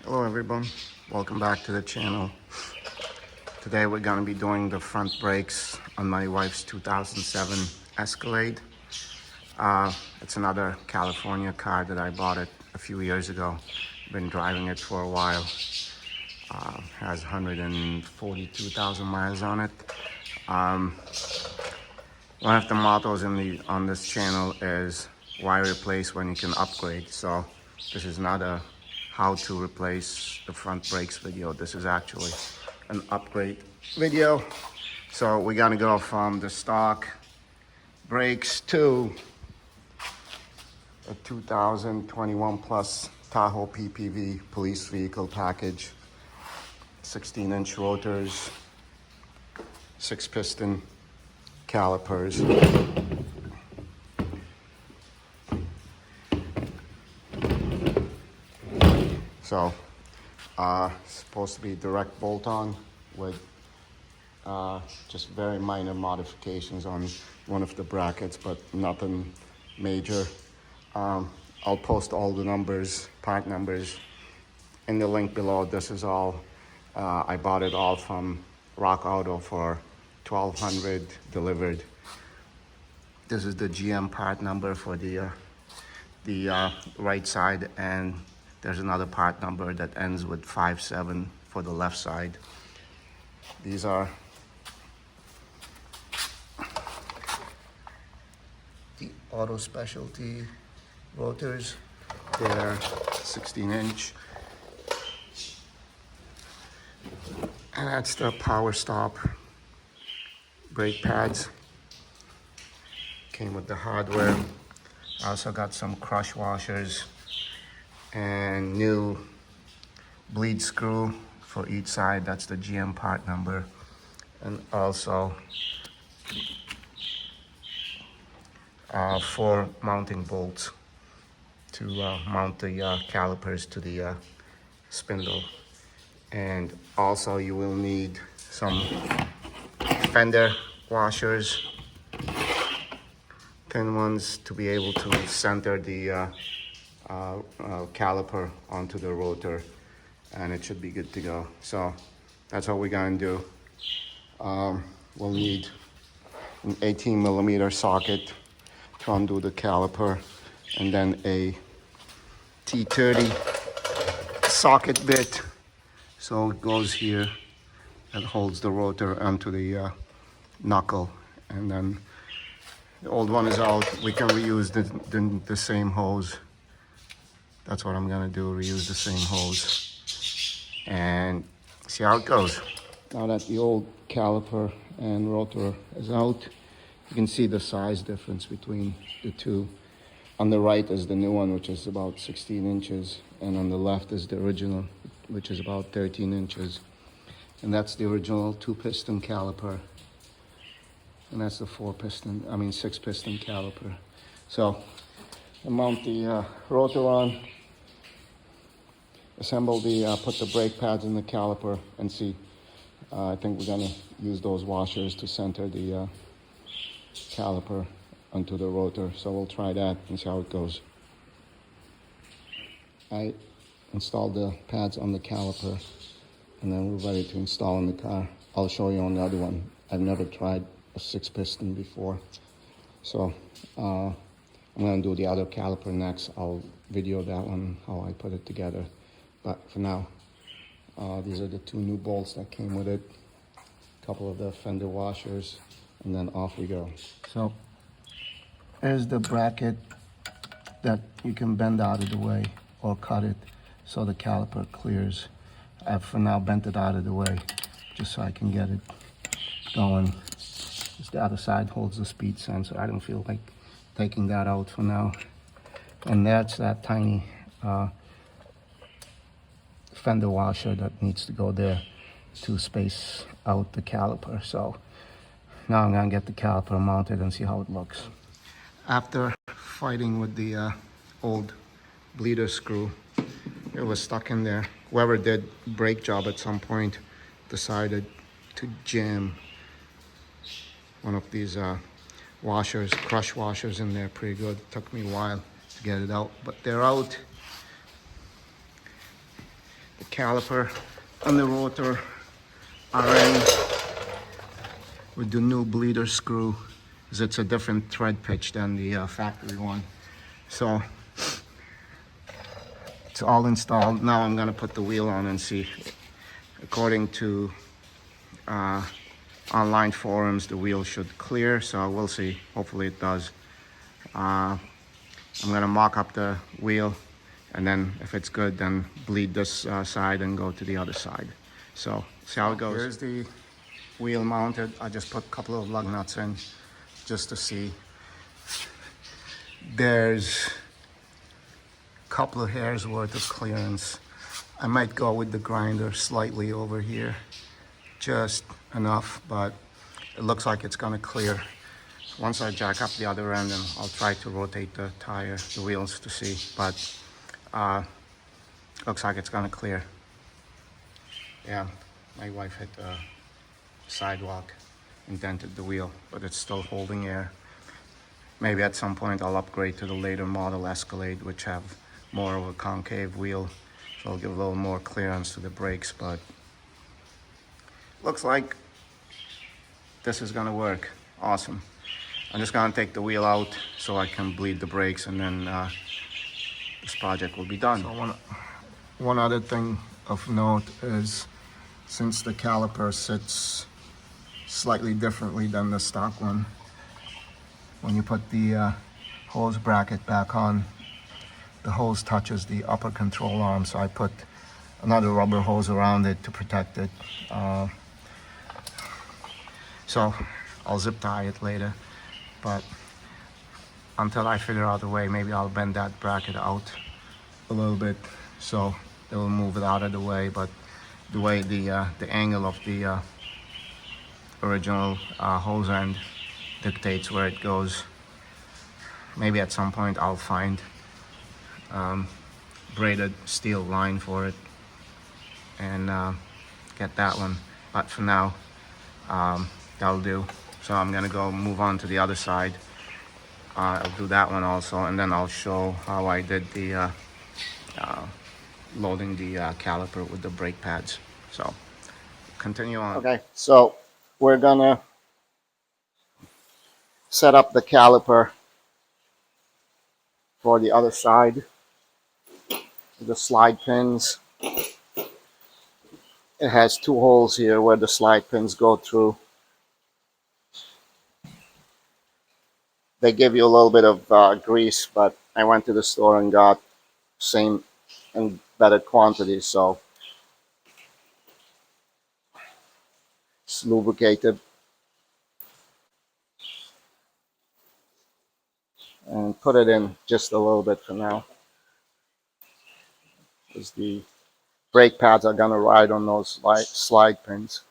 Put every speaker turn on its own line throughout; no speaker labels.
Hello everyone, welcome back to the channel. Today we're going to be doing the front brakes on my wife's 2007 Escalade. It's another California car that I bought it a few years ago. Been driving it for a while. Has 142,000 miles on it. One of the mottos on this channel is why replace when you can upgrade. So this is not a how to replace the front brakes video. This is actually an upgrade video. So we're gonna go from the stock brakes to a 2021 plus Tahoe PPV police vehicle package, 16-inch rotors, 6-piston calipers. So supposed to be direct bolt-on with just very minor modifications on one of the brackets, but nothing major. I'll post all the numbers, part numbers, in the link below. This is all, I bought it all from Rockauto for $1,200 delivered. This is the GM part number for the right side, and there's another part number that ends with 57 for the left side. These are the Auto Specialty rotors. They're 16-inch. And that's the Power Stop brake pads. Came with the hardware. I also got some crush washers and new bleed screw for each side. That's the GM part number. And also 4 mounting bolts to mount the calipers to the spindle. And also you will need some fender washers, thin ones, to be able to center the caliper onto the rotor, and it should be good to go. So that's what we're gonna do. We'll need an 18mm socket to undo the caliper, and then a T30 socket bit, so it goes here and holds the rotor onto the knuckle. And then the old one is out. We can reuse the same hose. That's what I'm gonna do, reuse the same hose and see how it goes. Now that the old caliper and rotor is out, you can see the size difference between the two. On the right is the new one, which is about 16 inches, and on the left is the original, which is about 13 inches. And that's the original 2-piston caliper. And that's the 6-piston caliper. So I mount the rotor on, assemble put the brake pads in the caliper, and see. I think we're gonna use those washers to center the caliper onto the rotor. So we'll try that and see how it goes. I installed the pads on the caliper, and then we're ready to install in the car. I'll show you on the other one. I've never tried a 6-piston before. So I'm gonna do the other caliper next. I'll video that one, how I put it together. But for now, these are the 2 new bolts that came with it, a couple of the fender washers, and then off we go. So there's the bracket that you can bend out of the way or cut it so the caliper clears. I've for now bent it out of the way just so I can get it going. Just the other side holds the speed sensor. I don't feel like taking that out for now. And that's that tiny fender washer that needs to go there to space out the caliper. So now I'm gonna get the caliper mounted and see how it looks. After fighting with the old bleeder screw, it was stuck in there. Whoever did brake job at some point decided to jam one of these washers, crush washers, in there pretty good. Took me a while to get it out, but they're out. caliper and the rotor are in with the new bleeder screw, because it's a different thread pitch than the factory one. So it's all installed. Now I'm gonna put the wheel on and see. According to online forums, the wheel should clear, so we'll see. Hopefully it does. I'm gonna mock up the wheel, and then if it's good, then bleed this side and go to the other side. So see how it goes. Here's the wheel mounted. I just put a couple of lug nuts in just to see. There's a couple of hairs worth of clearance. I might go with the grinder slightly over here, just enough, but it looks like it's gonna clear. Once I jack up the other end, and I'll try to rotate the tire, the wheels to see, but looks like it's gonna clear. Yeah, my wife hit the sidewalk, indented the wheel, but it's still holding air. Maybe at some point I'll upgrade to the later model Escalade, which have more of a concave wheel, so I'll give a little more clearance to the brakes, but looks like this is gonna work. Awesome. I'm just gonna take the wheel out so I can bleed the brakes, and then this project will be done. So one other thing of note is, since the caliper sits slightly differently than the stock one, when you put the hose bracket back on, the hose touches the upper control arm, so I put another rubber hose around it to protect it. So I'll zip tie it later, but until I figure out a way, maybe I'll bend that bracket out a little bit so it will move it out of the way. But the way the angle of the original hose end dictates where it goes. Maybe at some point I'll find braided steel line for it and get that one, but for now that'll do. So I'm gonna go move on to the other side. I'll do that one also, and then I'll show how I did the loading the caliper with the brake pads. So continue on. Okay, so we're gonna set up the caliper for the other side. The slide pins. It has two holes here where the slide pins go through. They give you a little bit of grease, but I went to the store and got same and better quantity, so it's lubricated. And put it in just a little bit for now, because the brake pads are gonna ride on those slide pins.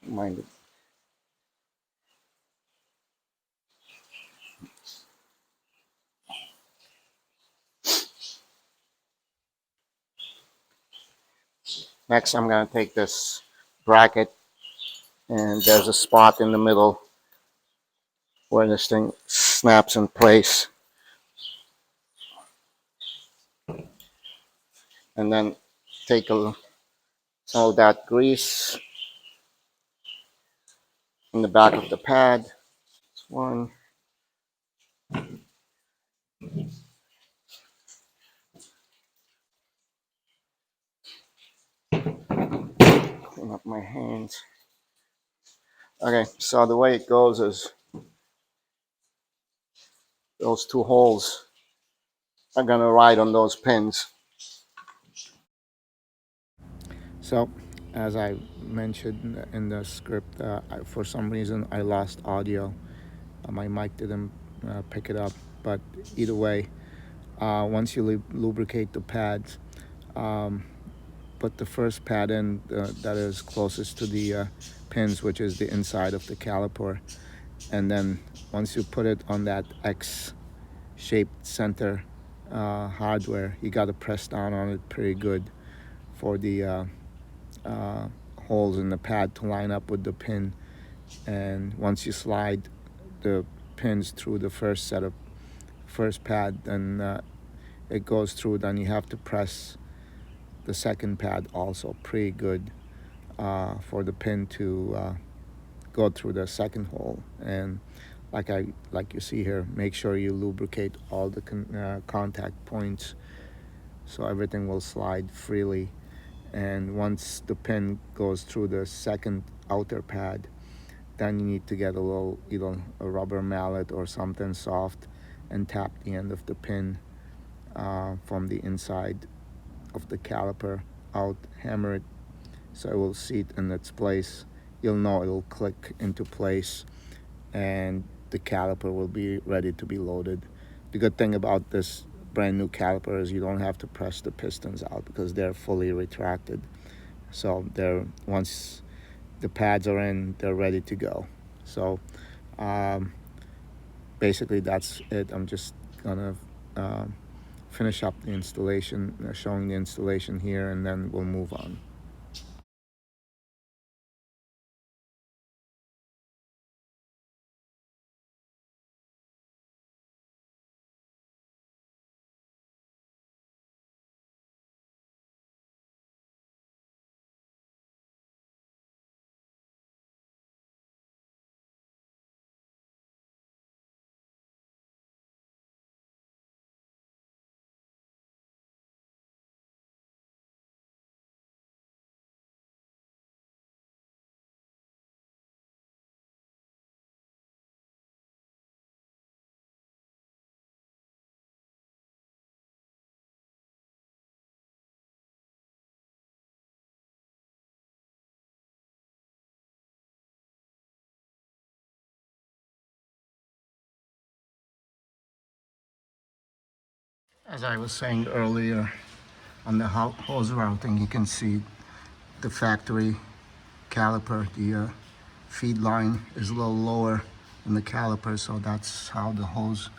Mind it. Next, I'm gonna take this bracket, and there's a spot in the middle where this thing snaps in place. And then take some of that grease in the back of the pad. That's one. Clean up my hands. Okay, so the way it goes is those two holes are gonna ride on those pins. So, as I mentioned in the script, for some reason I lost audio. My mic didn't pick it up, but either way, once you lubricate the pads, put the first pad in that is closest to the pins, which is the inside of the caliper, and then once you put it on that X-shaped center hardware, you got to press down on it pretty good for the holes in the pad to line up with the pin. And once you slide the pins through the first set of first pad, then it goes through, then you have to press the second pad also pretty good for the pin to go through the second hole. And like you see here, make sure you lubricate all the contact points so everything will slide freely. And once the pin goes through the second outer pad, then you need to get a little, either a rubber mallet or something soft, and tap the end of the pin from the inside of the caliper out, hammer it so it will seat in its place. You'll know it'll click into place, and the caliper will be ready to be loaded. The good thing about this brand new caliper is you don't have to press the pistons out because they're fully retracted. So once the pads are in, they're ready to go. So basically that's it. I'm just gonna finish up the installation, showing the installation here, and then we'll move on. As I was saying earlier, on the hose routing, you can see the factory caliper. The feed line is a little lower than the caliper, so that's how the hose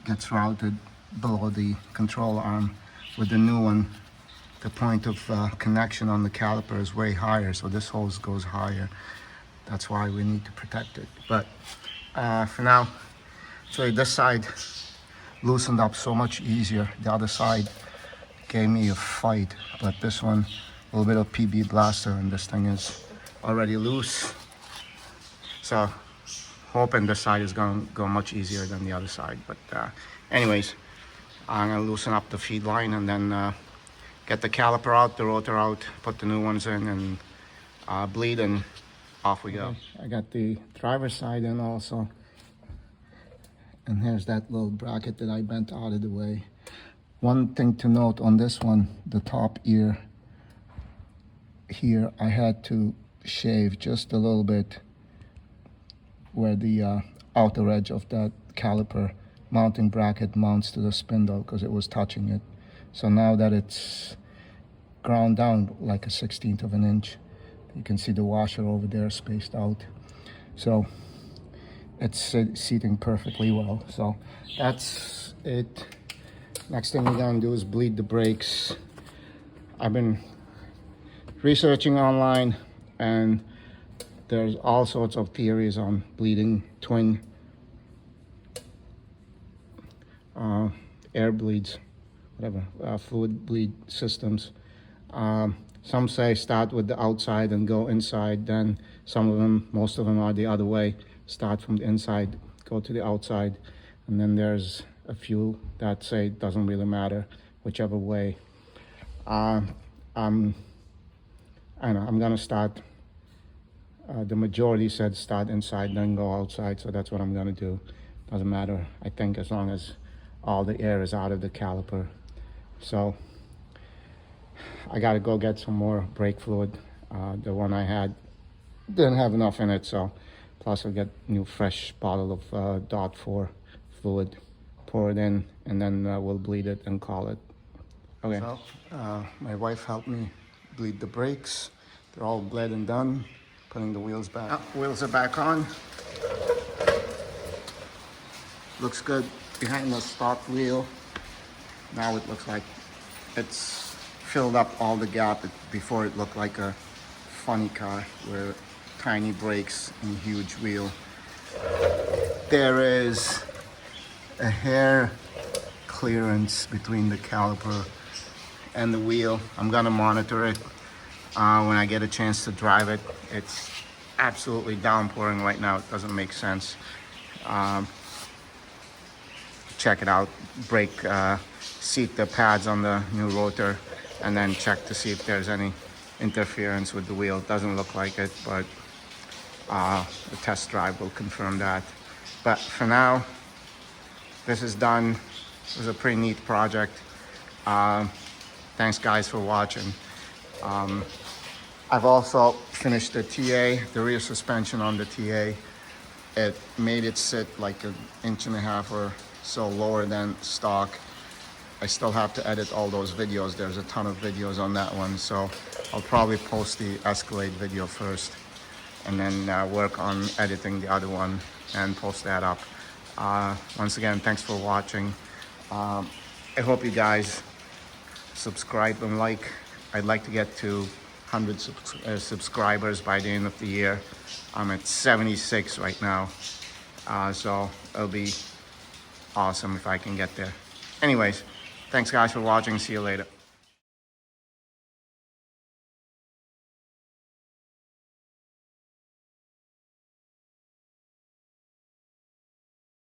gets routed below the control arm. With the new one, the point of connection on the caliper is way higher, so this hose goes higher. That's why we need to protect it. But for now, so this side loosened up so much easier. The other side gave me a fight, but this one, a little bit of PB blaster, and this thing is already loose. So hoping this side is going to go much easier than the other side. But anyways, I'm going to loosen up the feed line and then get the caliper out, the rotor out, put the new ones in, and bleed, and off we go. Okay. I got the driver's side in also. And here's that little bracket that I bent out of the way. One thing to note on this one, the top ear here, I had to shave just a little bit where the outer edge of that caliper mounting bracket mounts to the spindle, because it was touching it. So now that it's ground down like a 1/16 of an inch, you can see the washer over there spaced out. So it's seating perfectly well. So that's it. Next thing we're gonna do is bleed the brakes. I've been researching online, and there's all sorts of theories on bleeding twin air bleeds, whatever, fluid bleed systems. Some say start with the outside and go inside. Then some of them, most of them, are the other way. Start from the inside, go to the outside. And then there's a few that say it doesn't really matter, whichever way. I don't know, I'm gonna start, the majority said start inside, then go outside, so that's what I'm gonna do. Doesn't matter, I think, as long as all the air is out of the caliper. So I gotta go get some more brake fluid. The one I had didn't have enough in it, so plus I'll get new fresh bottle of DOT 4 fluid, pour it in, and then we'll bleed it and call it. Okay. So my wife helped me bleed the brakes. They're all bled and done. Putting the wheels back. Wheels are back on. Looks good behind the stock wheel. Now it looks like it's filled up all the gap. Before it looked like a funny car where tiny brakes and huge wheel. There is a hair clearance between the caliper and the wheel. I'm gonna monitor it when I get a chance to drive it. It's absolutely downpouring right now. It doesn't make sense. Check it out. Brake seat the pads on the new rotor, and then check to see if there's any interference with the wheel. It doesn't look like it, but the test drive will confirm that. But for now, this is done. It was a pretty neat project. Thanks guys for watching. I've also finished the TA, the rear suspension on the TA. It made it sit like 1.5 inches or so lower than stock. I still have to edit all those videos. There's a ton of videos on that one, so I'll probably post the Escalade video first and then work on editing the other one and post that up. Once again, thanks for watching. I hope you guys subscribe and like. I'd like to get to 100 subscribers by the end of the year. I'm at 76 right now, so it'll be awesome if I can get there. Anyways, thanks guys for watching. See you later.